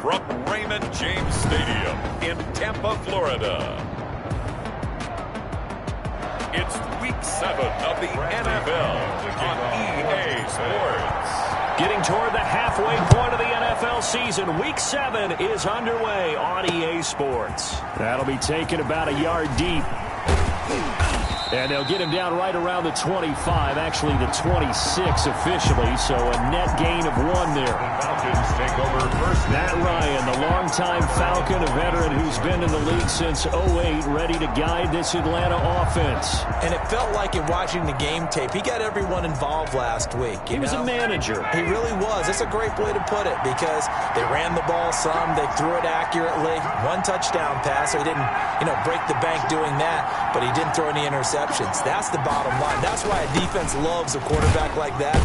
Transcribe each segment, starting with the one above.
from Raymond James Stadium in Tampa, Florida. It's Week 7 of the NFL on EA Sports. Getting toward the halfway point of the NFL season, Week 7 is underway on EA Sports. That'll be taken about a yard deep. And they'll get him down right around the 25, actually the 26 officially, so a net gain of 1 there. The Falcons take over first. Matt Ryan, the longtime Falcon, a veteran who's been in the league since '08, ready to guide this Atlanta offense. And it felt like in watching the game tape, he got everyone involved last week. He was a manager. He really was. That's a great way to put it because they ran the ball some, they threw it accurately. 1 touchdown pass, so he didn't, break the bank doing that, but he didn't throw any interceptions. That's the bottom line. That's why a defense loves a quarterback like that.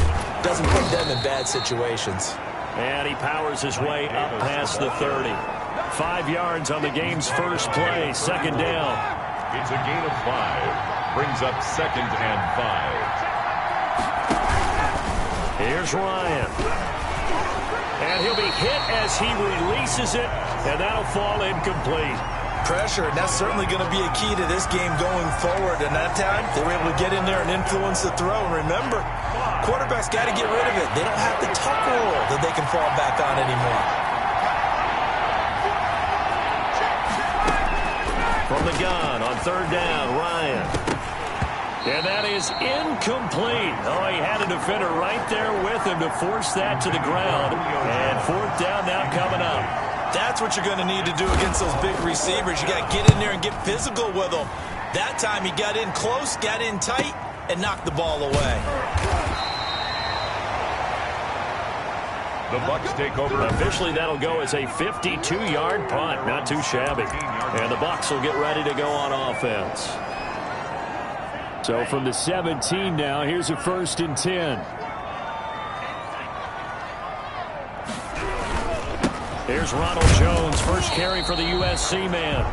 Doesn't put them in bad situations. And he powers his way up past the 30. 5 yards on the game's first play. Second down. It's a gain of 5. Brings up 2nd and 5. Here's Ryan. And he'll be hit as he releases it, and that'll fall incomplete. Pressure, and that's certainly going to be a key to this game going forward. And that time, they were able to get in there and influence the throw. And remember, quarterbacks got to get rid of it. They don't have the tuck rule that they can fall back on anymore. From the gun on 3rd down, Ryan. And that is incomplete. Oh, he had a defender right there with him to force that to the ground. And 4th down now coming up. That's what you're going to need to do against those big receivers. You got to get in there and get physical with them. That time he got in close, got in tight, and knocked the ball away. The Bucs take over. Officially, that'll go as a 52-yard punt. Not too shabby. And the Bucs will get ready to go on offense. So from the 17 now, here's a 1st and 10. Here's Ronald Jones, first carry for the USC man.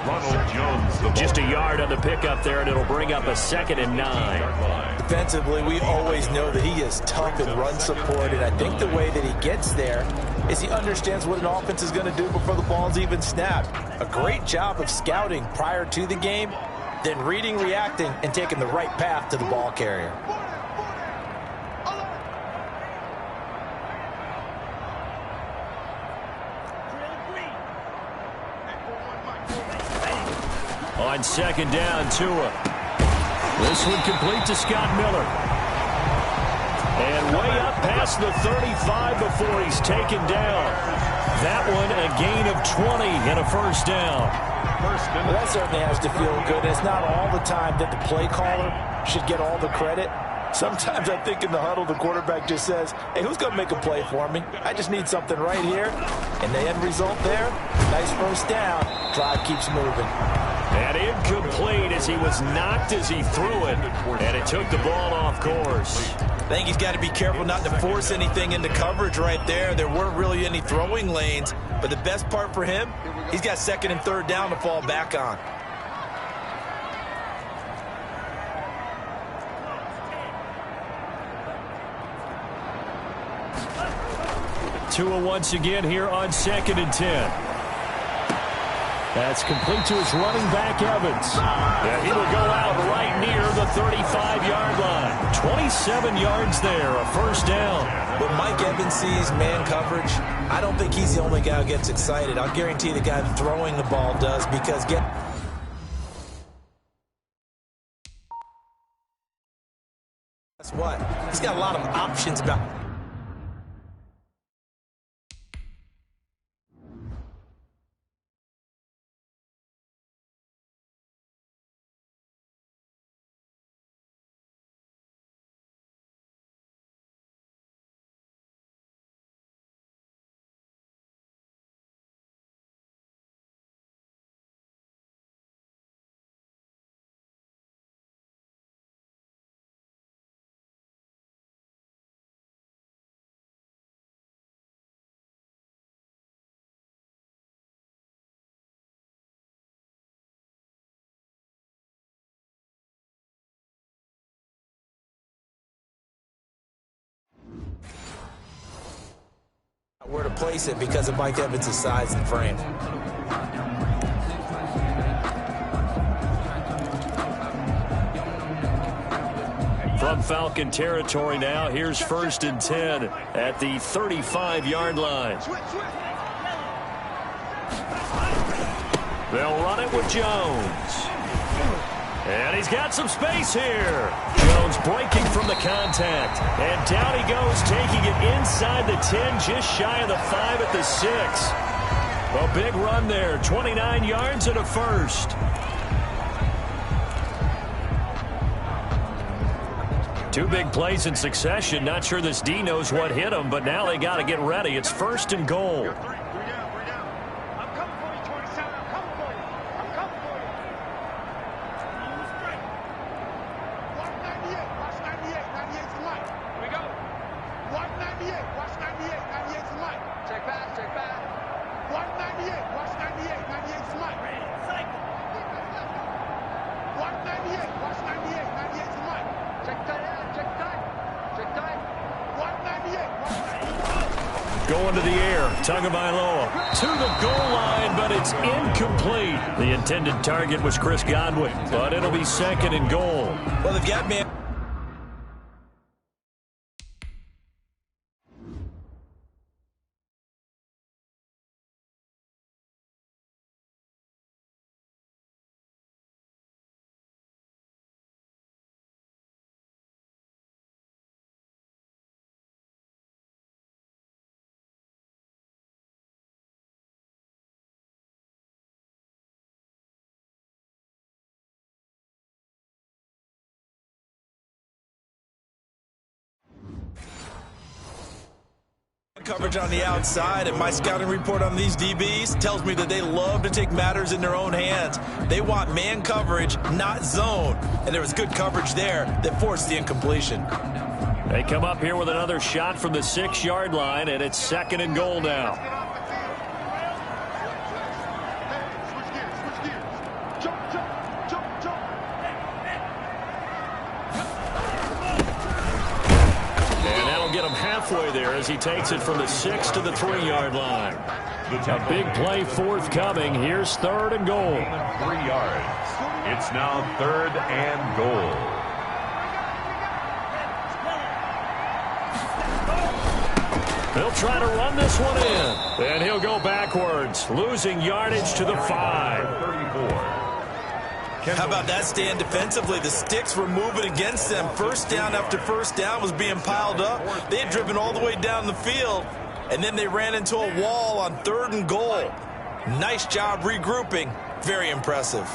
Ronald Jones. Just a yard on the pickup there, and it'll bring up a 2nd and 9. Defensively, we always know that he is tough in run support, and I think the way that he gets there is he understands what an offense is going to do before the ball's even snapped. A great job of scouting prior to the game, then reading, reacting, and taking the right path to the ball carrier. On 2nd down, Tua. This one complete to Scott Miller. And way up past the 35 before he's taken down. That one a gain of 20 and a 1st down. Well, that certainly has to feel good. It's not all the time that the play caller should get all the credit. Sometimes I think in the huddle the quarterback just says, hey, who's going to make a play for me? I just need something right here. And the end result there, nice 1st down. Drive keeps moving. And incomplete as he was knocked as he threw it. And it took the ball off course. I think he's got to be careful not to force anything into coverage right there. There weren't really any throwing lanes. But the best part for him, he's got 2nd and 3rd down to fall back on. Tua once again here on 2nd and 10. That's complete to his running back, Evans. And he will go out right near the 35-yard line. 27 yards there, a 1st down. When Mike Evans sees man coverage, I don't think he's the only guy who gets excited. I'll guarantee the guy throwing the ball does, because guess what? He's got a lot of options about Where to place it because of Mike Evans' size and frame. From Falcon territory now, here's 1st and 10 at the 35-yard line. They'll run it with Jones. And he's got some space here. Jones breaking from the contact. And down he goes, taking it inside the 10, just shy of the 5 at the 6. A big run there, 29 yards and a first. Two big plays in succession. Not sure this D knows what hit him, but now they got to get ready. It's 1st and goal. Going to the air, Tagovailoa to the goal line, but it's incomplete. The intended target was Chris Godwin, but it'll be 2nd and goal. Well, they've got man. Coverage on the outside, and my scouting report on these DBs tells me that they love to take matters in their own hands. They want man coverage, not zone, and there was good coverage there that forced the incompletion. They come up here with another shot from the 6-yard line, and it's 2nd and goal now. Halfway there as he takes it from the 6 to the 3-yard line. A big play forthcoming. Here's 3rd and goal. 3 yards. It's now 3rd and goal. They'll try to run this one in. And he'll go backwards, losing yardage to the 5. 34. How about that stand defensively? The sticks were moving against them. First down after first down was being piled up. They had driven all the way down the field, and then they ran into a wall on 3rd and goal. Nice job regrouping. Very impressive.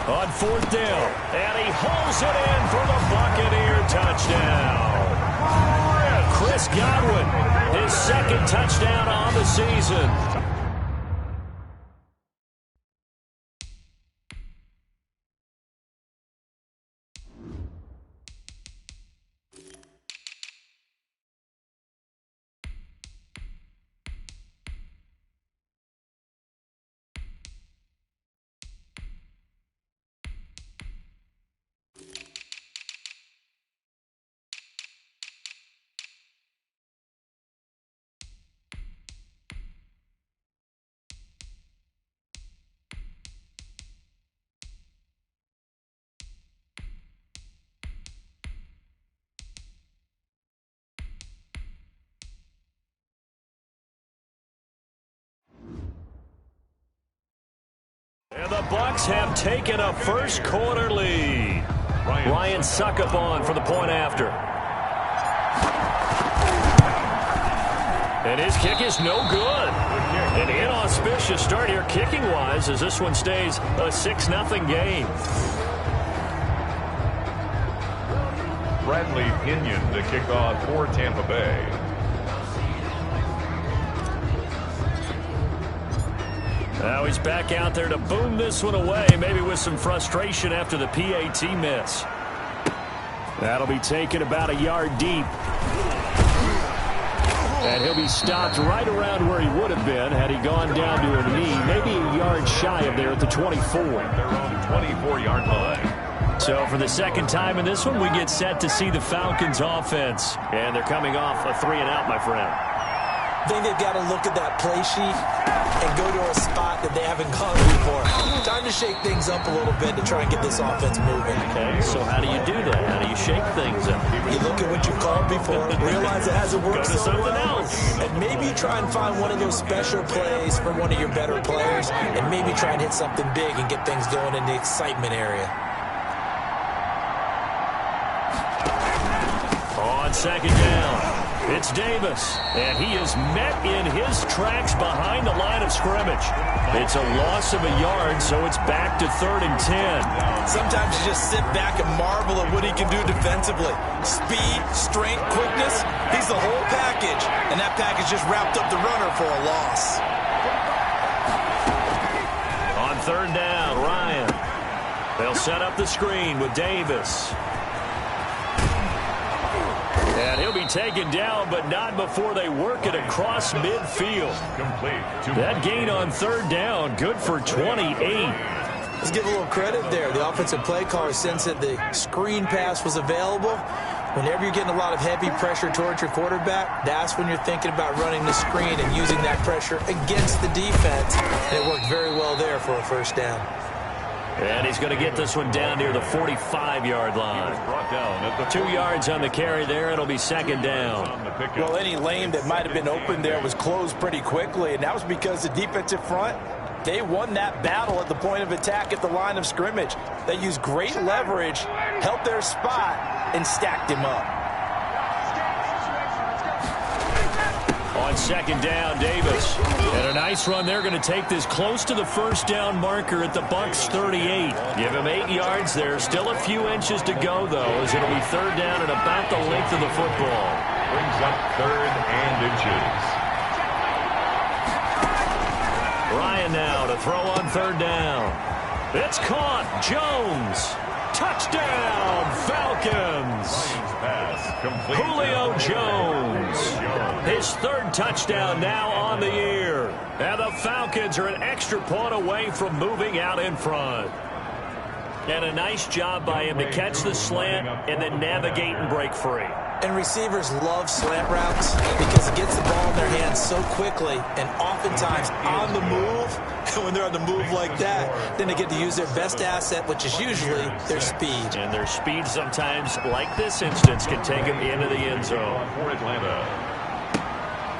On 4th down, and he holds it in for the Buccaneer touchdown. Chris Godwin, his 2nd touchdown on the season. And the Bucs have taken a first-quarter lead. Ryan Suckup on for the point after. And his kick is no good. An inauspicious start here kicking-wise as this one stays a 6-0 game. Bradley Pinion to kick off for Tampa Bay. Now he's back out there to boom this one away, maybe with some frustration after the PAT miss. That'll be taken about a yard deep. And he'll be stopped right around where he would have been had he gone down to a knee, maybe a yard shy of there at the 24. Their own 24-yard line. So for the second time in this one, we get set to see the Falcons offense. And they're coming off a 3-and-out, my friend. I think they've got to look at that play sheet and go to a spot that they haven't gone before. Time to shake things up a little bit to try and get this offense moving. Okay, so how do you do that? How do you shake things up? You look at what you've called before, realize it hasn't worked so well, and maybe try and find one of those special plays for one of your better players, and maybe try and hit something big and get things going in the excitement area. On second down, it's Davis, and he is met in his tracks behind the line of scrimmage. It's a loss of a yard, so it's back to 3rd and 10. Sometimes you just sit back and marvel at what he can do defensively. Speed, strength, quickness, he's the whole package, and that package just wrapped up the runner for a loss. On 3rd down, Ryan. They'll set up the screen with Davis. And he'll be taken down, but not before they work it across midfield. That gain on 3rd down, good for 28. Let's give a little credit there. The offensive play caller sensed that the screen pass was available. Whenever you're getting a lot of heavy pressure towards your quarterback, that's when you're thinking about running the screen and using that pressure against the defense. And it worked very well there for a first down. And he's going to get this one down near the 45-yard line. 2 yards on the carry there. It'll be 2nd down. Well, any lane that might have been open there was closed pretty quickly, and that was because the defensive front, they won that battle at the point of attack at the line of scrimmage. They used great leverage, held their spot, and stacked him up. On 2nd down, Davis. And a nice run. They're going to take this close to the first down marker at the Bucs 38. Give him 8 yards there. Still a few inches to go, though, as it'll be 3rd down and about the length of the football. Brings up 3rd and inches. Ryan now to throw on 3rd down. It's caught. Jones. Touchdown, Falcons. Julio Jones. His 3rd touchdown now on the year. And the Falcons are an extra point away from moving out in front. And a nice job by him to catch the slant and then navigate and break free. And receivers love slant routes because it gets the ball in their hands so quickly and oftentimes on the move. And when they're on the move like that, then they get to use their best asset, which is usually their speed. And their speed sometimes, like this instance, can take them into the end zone. For Atlanta.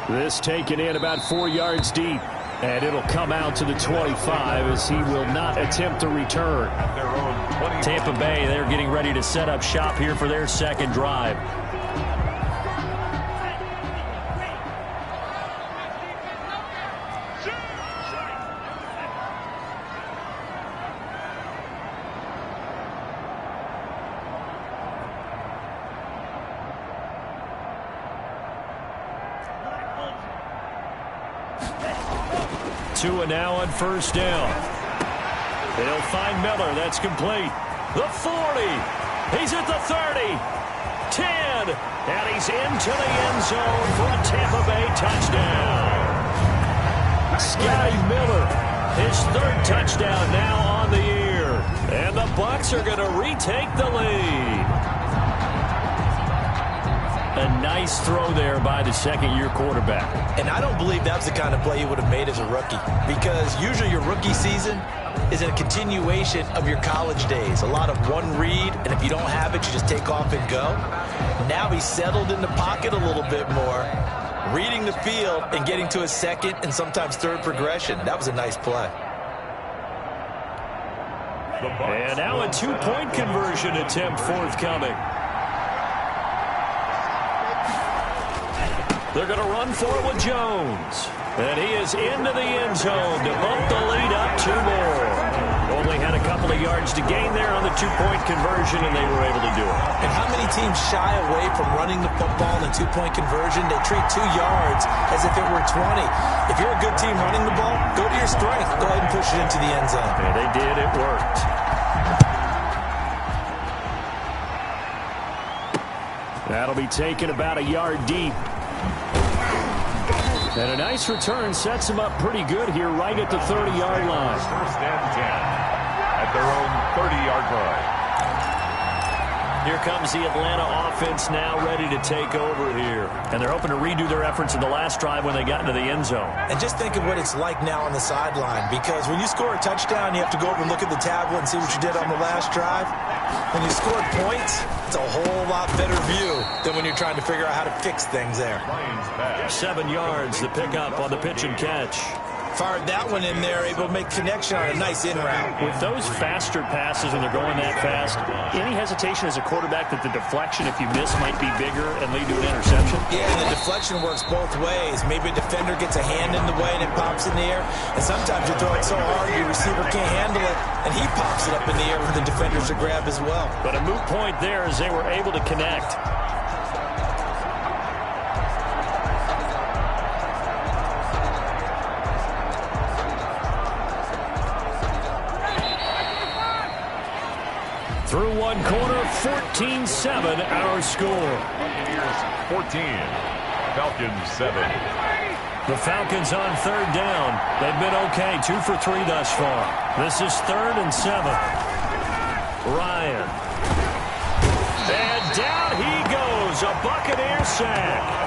This taken in about 4 yards deep. And it'll come out to the 25 as he will not attempt to return. Tampa Bay, they're getting ready to set up shop here for their 2nd drive. Tua now on 1st down. They'll find Miller. That's complete. The 40. He's at the 30. 10. And he's into the end zone for a Tampa Bay touchdown. Scotty Miller, his 3rd touchdown now on the year. And the Bucs are going to retake the lead. A nice throw there by the 2nd-year quarterback. And I don't believe that's the kind of play he would have made as a rookie, because usually your rookie season is a continuation of your college days. A lot of one read, and if you don't have it, you just take off and go. Now he's settled in the pocket a little bit more, reading the field and getting to his 2nd and sometimes 3rd progression. That was a nice play. And now a 2-point conversion attempt forthcoming. They're going to run for it with Jones. And he is into the end zone to bump the lead up 2 more. Only had a couple of yards to gain there on the 2-point conversion, and they were able to do it. And how many teams shy away from running the football in a 2-point conversion? They treat 2 yards as if it were 20. If you're a good team running the ball, go to your strength. Go ahead and push it into the end zone. And they did. It worked. That'll be taken about a yard deep. And a nice return sets them up pretty good here right at the 30-yard line. First and 10 at their own 30-yard line. Here comes the Atlanta offense now ready to take over here. And they're hoping to redo their efforts in the last drive when they got into the end zone. And just think of what it's like now on the sideline, because when you score a touchdown, you have to go over and look at the tablet and see what you did on the last drive. When you scored points, it's a whole lot better view than when you're trying to figure out how to fix things there. 7 yards, the pickup on the pitch and catch. Fired that one in there, able to make connection on a nice in route. With those faster passes when they're going that fast, any hesitation as a quarterback that the deflection, if you miss, might be bigger and lead to an interception? Yeah, and the deflection works both ways. Maybe a defender gets a hand in the way and it pops in the air. And sometimes you throw it so hard your receiver can't handle it, and he pops it up in the air for the defenders to grab as well. But a moot point there as they were able to connect. Through one quarter, 14-7 our score. Buccaneers 14, Falcons 7. The Falcons on third down. They've been okay, 2 for 3 thus far. This is 3rd and 7. Ryan. And down he goes, a Buccaneer sack.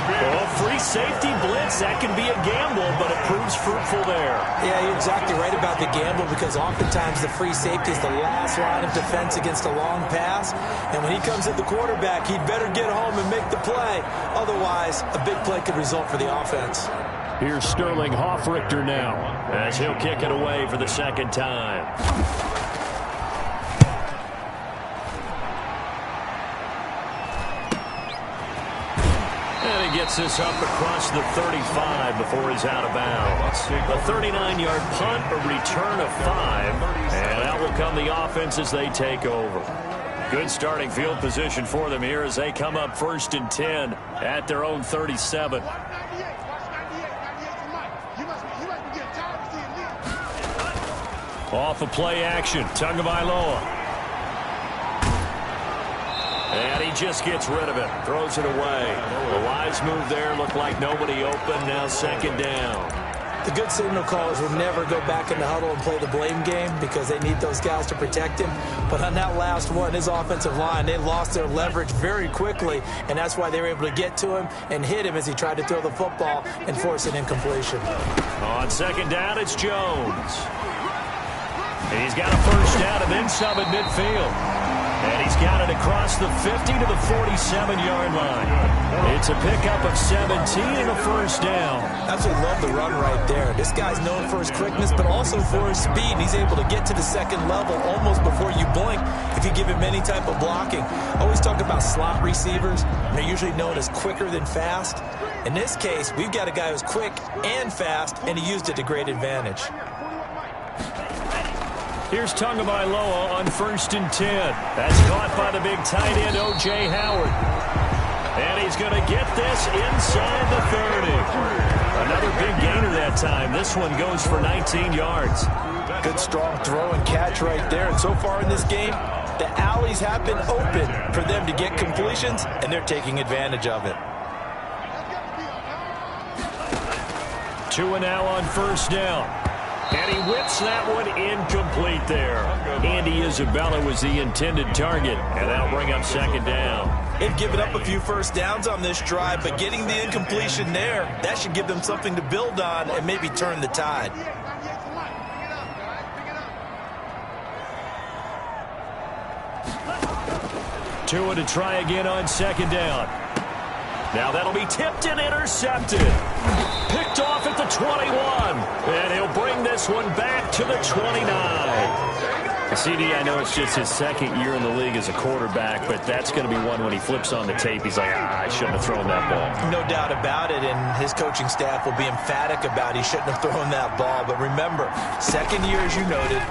Oh, free safety blitz, that can be a gamble, but it proves fruitful there. Yeah, you're exactly right about the gamble, because oftentimes the free safety is the last line of defense against a long pass. And when he comes at the quarterback, he'd better get home and make the play. Otherwise, a big play could result for the offense. Here's Sterling Hoffrichter now, as he'll kick it away for the second time. Gets this up across the 35 before he's out of bounds. A 39-yard punt, a return of 5, and out will come the offense as they take over. Good starting field position for them here as they come up 1st and 10 at their own 37. Off of play action, Tagovailoa. And he just gets rid of it, throws it away. The wise move there, looked like nobody open, now 2nd down. The good signal callers will never go back in the huddle and play the blame game because they need those guys to protect him. But on that last one, his offensive line, they lost their leverage very quickly, and that's why they were able to get to him and hit him as he tried to throw the football and force an incompletion. On 2nd down, it's Jones. And he's got a first down and then some at midfield. And he's got it across the 50 to the 47-yard line. It's a pickup of 17 and a first down. Absolutely love the run right there. This guy's known for his quickness, but also for his speed. And he's able to get to the 2nd level almost before you blink if you give him any type of blocking. I always talk about slot receivers, and they're usually known as quicker than fast. In this case, we've got a guy who's quick and fast, and he used it to great advantage. Here's Tagovailoa on 1st and 10. That's caught by the big tight end, O.J. Howard. And he's going to get this inside the 30. Another big gainer that time. This one goes for 19 yards. Good strong throw and catch right there. And so far in this game, the alleys have been open for them to get completions, and they're taking advantage of it. 2 now on 1st down. And he whips that one incomplete there. Andy Isabella was the intended target, and that'll bring up 2nd down. They've given up a few first downs on this drive, but getting the incompletion there, that should give them something to build on and maybe turn the tide. Tua to try again on 2nd down. Now that'll be tipped and intercepted. Picked off at the 21. And he'll bring this one back to the 29. CD, I know it's just his 2nd year in the league as a quarterback, but that's going to be one when he flips on the tape. He's like, I shouldn't have thrown that ball. No doubt about it, and his coaching staff will be emphatic about he shouldn't have thrown that ball. But remember, 2nd year, as you noted,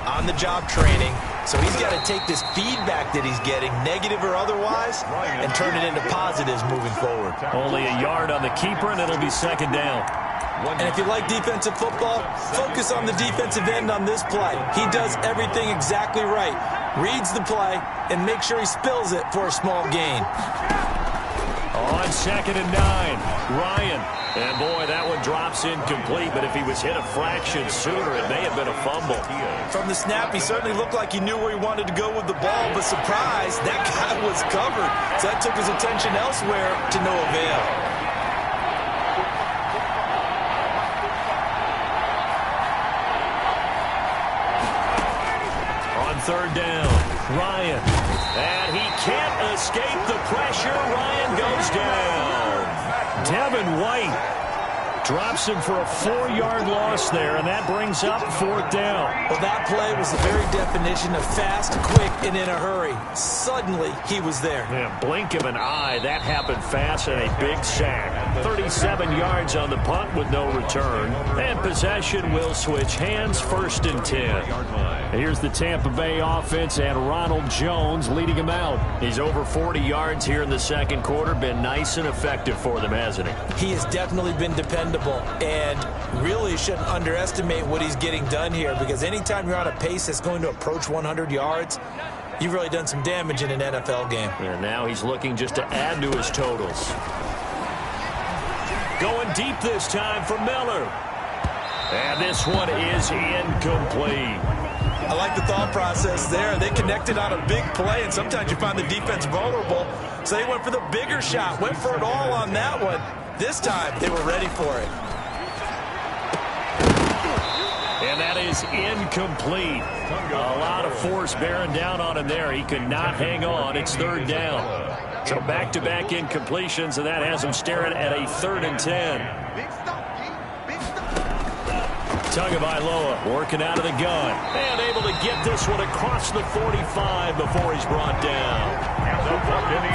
on-the-job training. So he's got to take this feedback that he's getting, negative or otherwise, and turn it into positives moving forward. Only a yard on the keeper, and it'll be 2nd down. And if you like defensive football, focus on the defensive end on this play. He does everything exactly right. Reads the play and make sure he spills it for a small gain. On 2nd and 9, Ryan. And, boy, that one drops incomplete, but if he was hit a fraction sooner, it may have been a fumble. From the snap, he certainly looked like he knew where he wanted to go with the ball, but surprise, that guy was covered. So that took his attention elsewhere to no avail. On third down, Ryan. And he can't escape the pressure. Ryan goes down. Devin White drops him for a 4-yard loss there, and that brings up fourth down. Well, that play was the very definition of fast, quick, and in a hurry. Suddenly, he was there. Yeah, blink of an eye, that happened fast and a big sack. 37 yards on the punt with no return. And possession will switch hands, first and 10. Here's the Tampa Bay offense and Ronald Jones leading him out. He's over 40 yards here in the second quarter. Been nice and effective for them, hasn't he? He has definitely been dependable, and really shouldn't underestimate what he's getting done here, because anytime you're on a pace that's going to approach 100 yards, you've really done some damage in an NFL game. And now he's looking just to add to his totals. Going deep this time for Miller. And this one is incomplete. I like the thought process there. They connected on a big play, and sometimes you find the defense vulnerable. So they went for the bigger shot, went for it all on that one. This time, they were ready for it. And that is incomplete. A lot of force bearing down on him there. He could not hang on. It's third down. So back-to-back incompletions, and that has him staring at a 3rd and 10. Tagovailoa working out of the gun and able to get this one across the 45 before he's brought down.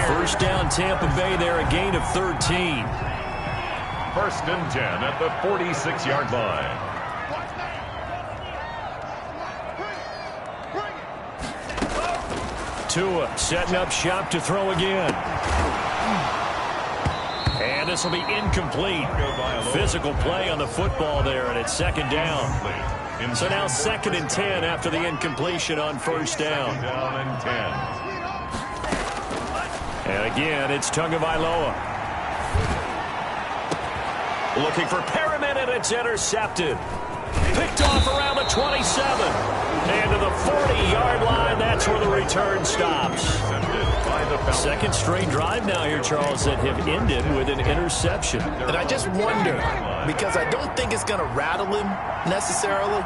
First down, Tampa Bay there, a gain of 13. First and 10 at the 46-yard line. Tua setting up shop to throw again. And this will be incomplete. Physical play on the football there, and it's second down. So now 2nd and 10 after the incompletion on first down. And again, it's Tagovailoa. Looking for Perriman, and it's intercepted. Picked off around the 27. And to the 40-yard line, that's where the return stops. Second straight drive now here, Charles, that have ended with an interception. And I just wonder, because I don't think it's going to rattle him necessarily,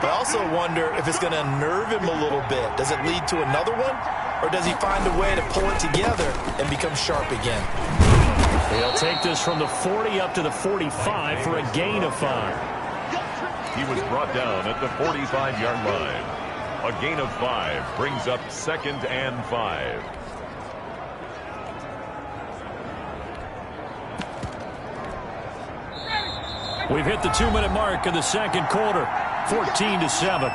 but I also wonder if it's going to unnerve him a little bit. Does it lead to another one, or does he find a way to pull it together and become sharp again? He'll take this from the 40 up to the 45 for a gain of 5. He was brought down at the 45-yard line. A gain of 5 brings up 2nd and 5. We've hit the 2-minute mark of the second quarter, 14-7.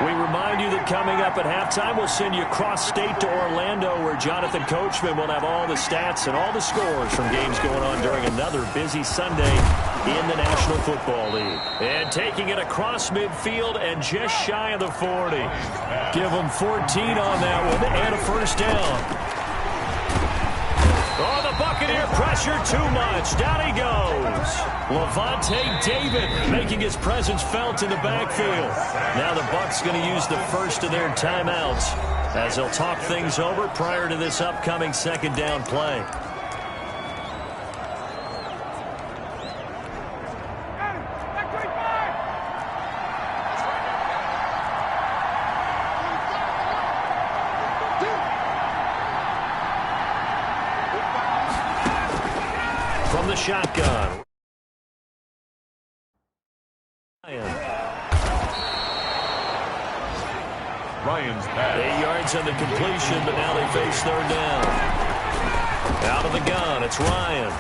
We remind you that coming up at halftime, we'll send you cross-state to Orlando, where Jonathan Coachman will have all the stats and all the scores from games going on during another busy Sunday in the National Football League. And taking it across midfield and just shy of the 40. Give them 14 on that one and a first down. Oh, the Buccaneer pressure too much. Down he goes. Levante David making his presence felt in the backfield. Now the Bucs going to use the first of their timeouts as they'll talk things over prior to this upcoming second down play. From the shotgun. Ryan's pass. 8 yards on the completion, but now they face third down. Out of the gun, it's Ryan.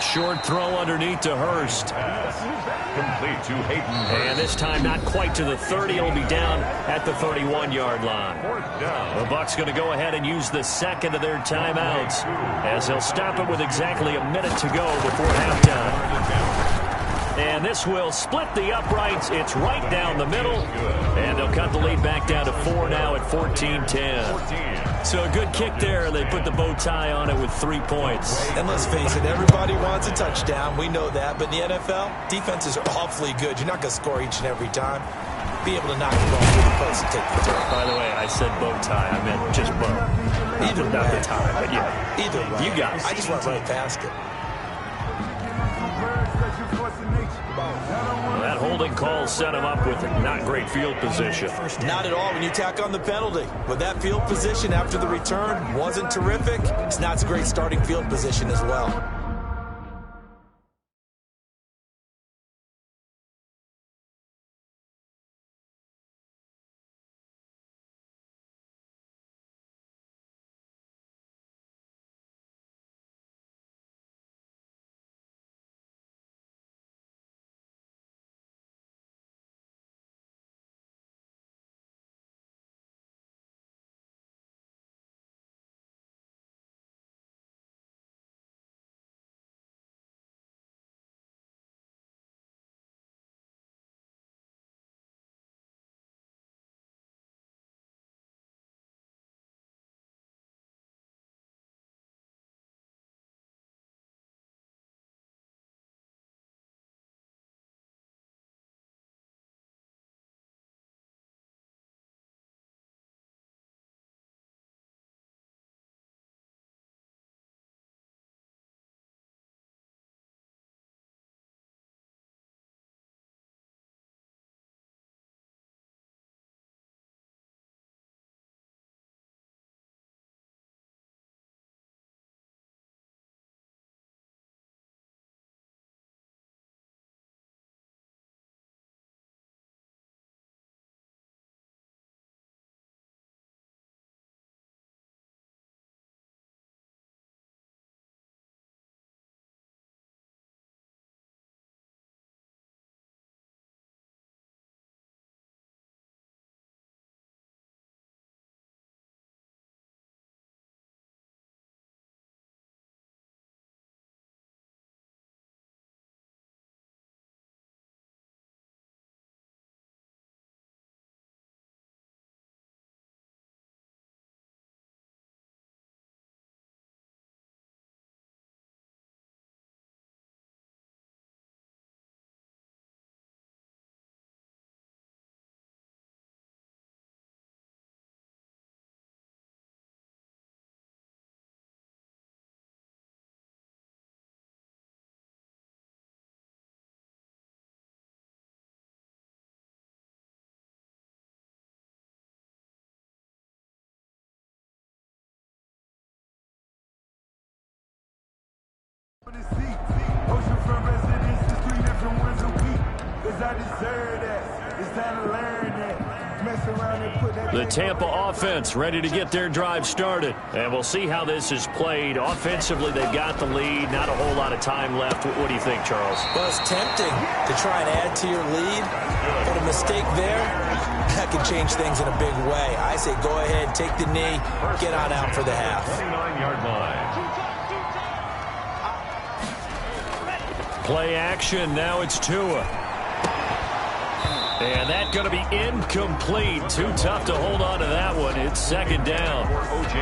Short throw underneath to Hurst. Complete to Hayden. And this time not quite to the 30. It'll be down at the 31-yard line. Fourth down. The Bucs going to go ahead and use the second of their timeouts as they'll stop it with exactly a minute to go before halftime. And this will split the uprights. It's right down the middle. And they'll cut the lead back down to 4 now at 14-10. So a good kick there, and they put the bow tie on it with 3 points. And let's face it, everybody wants a touchdown. We know that. But in the NFL, defenses are awfully good. You're not going to score each and every time. Be able to knock the ball through the post and take the turn. By the way, I said bow tie. I meant just bow. Either not way. the tie, but yeah. Either way. You got it. I just went right past it. Well, that holding call set him up with not great field position. Not at all when you tack on the penalty. With that field position after the return wasn't terrific, it's not a great starting field position as well. The Tampa offense ready to get their drive started. And we'll see how this is played. Offensively, they've got the lead. Not a whole lot of time left. What do you think, Charles? Well, it's tempting to try and add to your lead, but a mistake there, that can change things in a big way. I say go ahead, take the knee, get on out for the half. 29-yard line. Play action. Now it's Tua. And that's going to be incomplete. Too tough to hold on to that one. It's second down.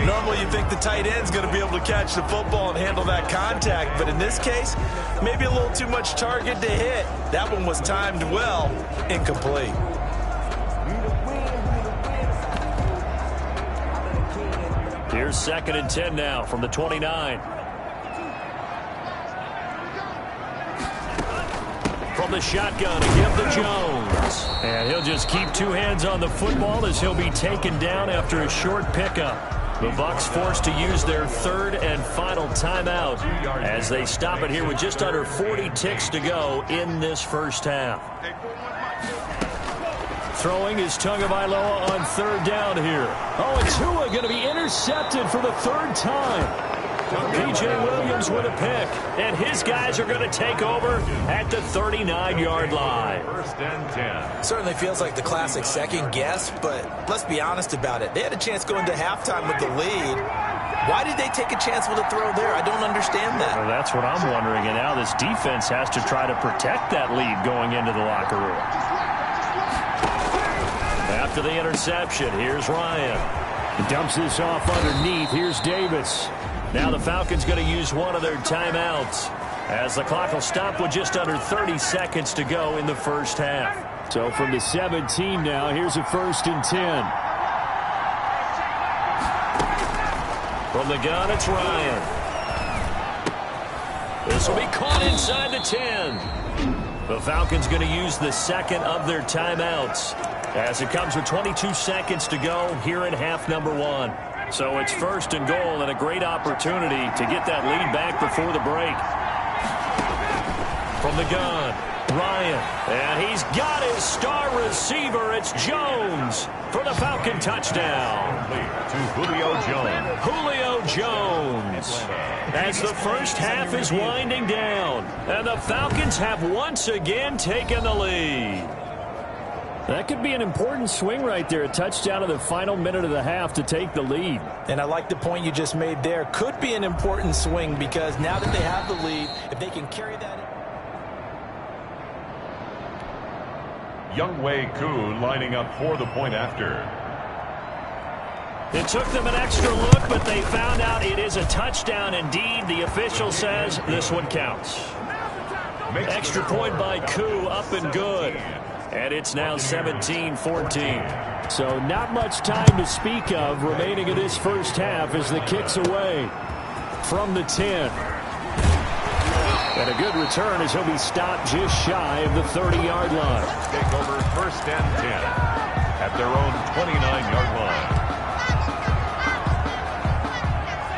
Normally you think the tight end's going to be able to catch the football and handle that contact, but in this case, maybe a little too much target to hit. That one was timed well. Incomplete. Here's 2nd and 10 now from the 29. From the shotgun to give to Jones. And he'll just keep 2 hands on the football as he'll be taken down after a short pickup. The Bucs forced to use their 3rd and final timeout as they stop it here with just under 40 ticks to go in this first half. Throwing is Tagovailoa on 3rd down here. Oh, and Tua going to be intercepted for the 3rd time. P.J. Williams with a pick, and his guys are going to take over at the 39-yard line. 1st and 10. Certainly feels like the classic second guess, but let's be honest about it. They had a chance going to halftime with the lead. Why did they take a chance with a throw there? I don't understand that. Well, that's what I'm wondering, and now this defense has to try to protect that lead going into the locker room. After the interception, here's Ryan. Dumps this off underneath. Here's Davis. Now the Falcons going to use one of their timeouts, as the clock will stop with just under 30 seconds to go in the first half. So from the 17 now, here's a 1st and 10. From the gun, it's Ryan. This will be caught inside the 10. The Falcons going to use the second of their timeouts, as it comes with 22 seconds to go here in half number 1. So it's 1st and goal, and a great opportunity to get that lead back before the break. From the gun, Ryan, and he's got his star receiver. It's Jones for the Falcon touchdown. To Julio Jones. Julio Jones. As the first half is winding down, and the Falcons have once again taken the lead. That could be an important swing right there. A touchdown in the final minute of the half to take the lead. And I like the point you just made there. Could be an important swing, because now that they have the lead, if they can carry that. Younghoe Koo lining up for the point after. It took them an extra look, but they found out it is a touchdown indeed. The official says this one counts. Extra point by Koo, up and good. And it's now 17-14. So not much time to speak of remaining in this first half as the kick's away from the 10. And a good return as he'll be stopped just shy of the 30-yard line. Take over 1st and 10 at their own 29-yard line.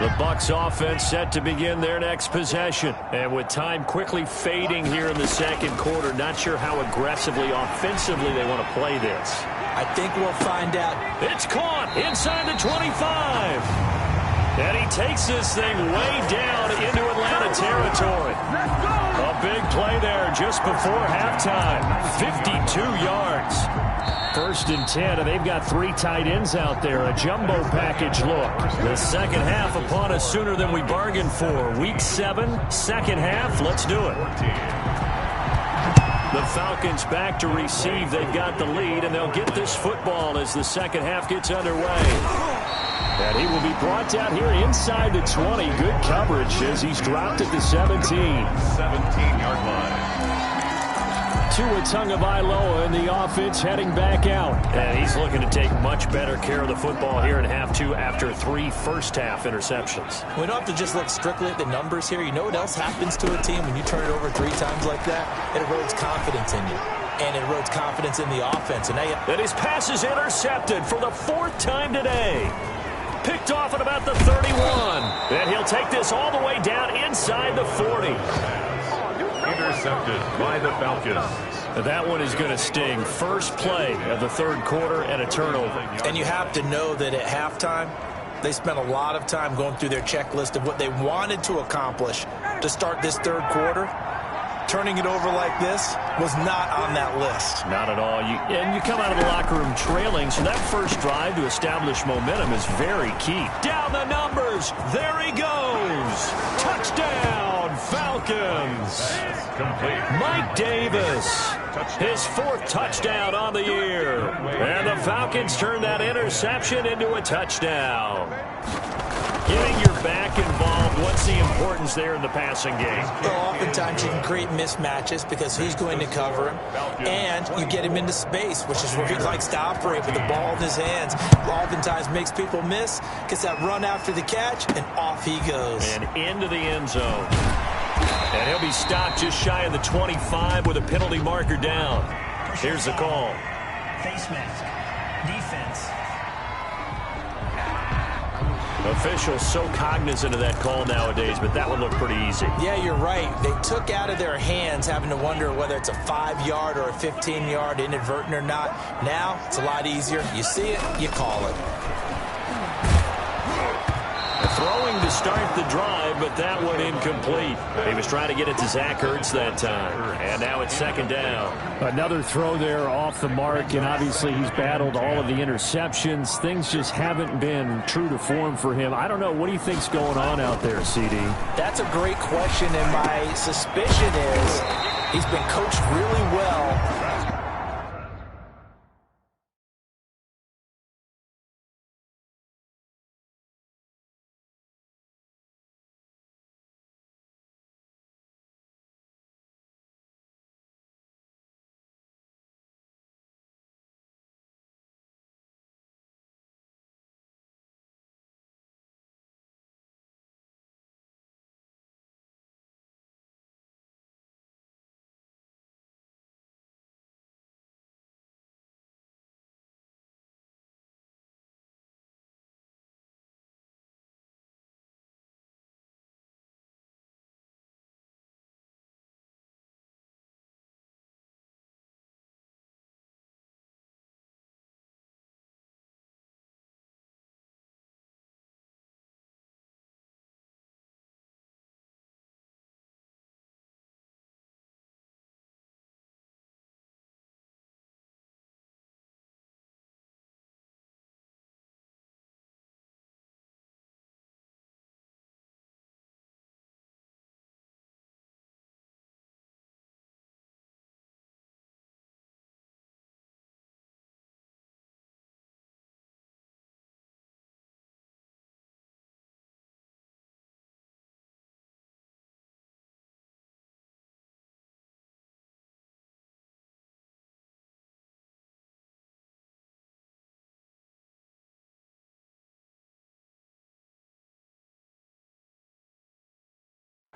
The Bucs offense set to begin their next possession. And with time quickly fading here in the second quarter, not sure how aggressively, offensively they want to play this. I think we'll find out. It's caught inside the 25. And he takes this thing way down into Atlanta territory. A big play there just before halftime. 52 yards. 1st and 10, and they've got 3 tight ends out there. A jumbo package look. The second half upon us sooner than we bargained for. Week 7, second half. Let's do it. The Falcons back to receive. They've got the lead, and they'll get this football as the second half gets underway. And he will be brought down here inside the 20. Good coverage as he's dropped at the 17. 17-yard line. Tua Tagovailoa in the offense heading back out. And he's looking to take much better care of the football here in half 2 after 3 first-half interceptions. We don't have to just look strictly at the numbers here. You know what else happens to a team when you turn it over 3 times like that? It erodes confidence in you. And it erodes confidence in the offense. And his pass is intercepted for the 4th time today. Picked off at about the 31. And he'll take this all the way down inside the 40. Intercepted by the Falcons. That one is going to sting. First play of the 3rd quarter and a turnover. And you have to know that at halftime, they spent a lot of time going through their checklist of what they wanted to accomplish to start this 3rd quarter. Turning it over like this was not on that list. Not at all. And you come out of the locker room trailing, so that first drive to establish momentum is very key. Down the numbers. There he goes. Touchdown, Falcons. Complete. Mike Davis. His 4th touchdown on the year. And the Falcons turn that interception into a touchdown. Getting your back involved, what's the importance there in the passing game? Well, oftentimes you can create mismatches because who's going to cover him, and you get him into space, which is where he likes to operate with the ball in his hands. Oftentimes makes people miss, gets that run after the catch, and off he goes. And into the end zone. And he'll be stopped just shy of the 25 with a penalty marker down. Here's the call. Face mask. Defense. Officials so cognizant of that call nowadays, but that would look pretty easy. Yeah, you're right. They took out of their hands having to wonder whether it's a 5-yard or a 15-yard, inadvertent or not. Now, it's a lot easier. You see it, you call it. Throwing to start the drive, but that one incomplete. He was trying to get it to Zach Ertz that time. And now it's 2nd down. Another throw there off the mark, and obviously he's battled all of the interceptions. Things just haven't been true to form for him. I don't know. What do you think's going on out there, CD? That's a great question, and my suspicion is he's been coached really well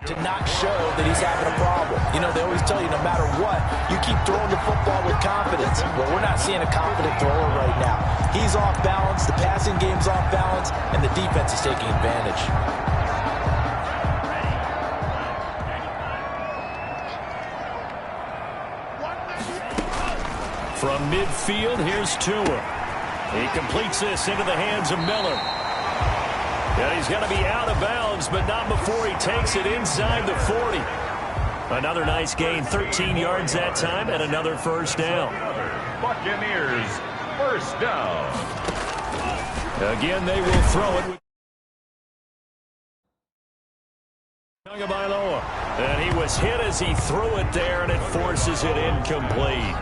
to not show that he's having a problem. You know, they always tell you no matter what, you keep throwing the football with confidence. Well, we're not seeing a confident thrower right now. He's off balance, the passing game's off balance, and the defense is taking advantage. From midfield, here's Tua. He completes this into the hands of Miller. And he's going to be out of bounds, but not before he takes it inside the 40. Another nice gain, 13 yards that time, and another first down. Buccaneers, first down. Again, they will throw it with Nola. And he was hit as he threw it there, and it forces it incomplete.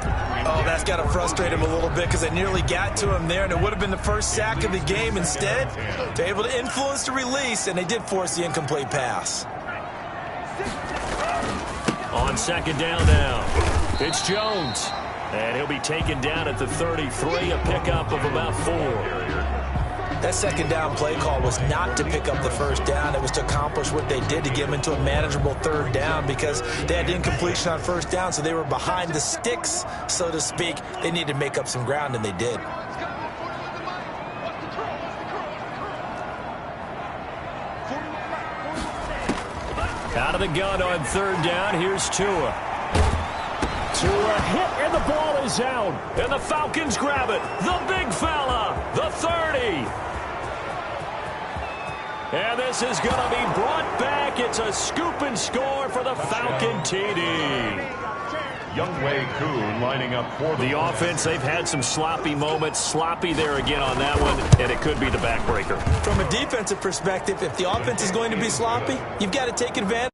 Oh, that's got to frustrate him a little bit because they nearly got to him there, and it would have been the first sack of the game. Instead, they're able to influence the release, and they did force the incomplete pass. On second down now, it's Jones. And he'll be taken down at the 33, a pickup of about 4. That second down play call was not to pick up the first down. It was to accomplish what they did to get them into a manageable third down because they had incompletion on first down, so they were behind the sticks, so to speak. They needed to make up some ground, and they did. Out of the gun on third down, here's Tua. Tua hit, and the ball is out. And the Falcons grab it. The big fella, the 30. And this is going to be brought back. It's a scoop and score for the Falcon TD. Younghoe Koo lining up for the offense. They've had some sloppy moments. Sloppy there again on that one, and it could be the backbreaker. From a defensive perspective, if the offense is going to be sloppy, you've got to take advantage.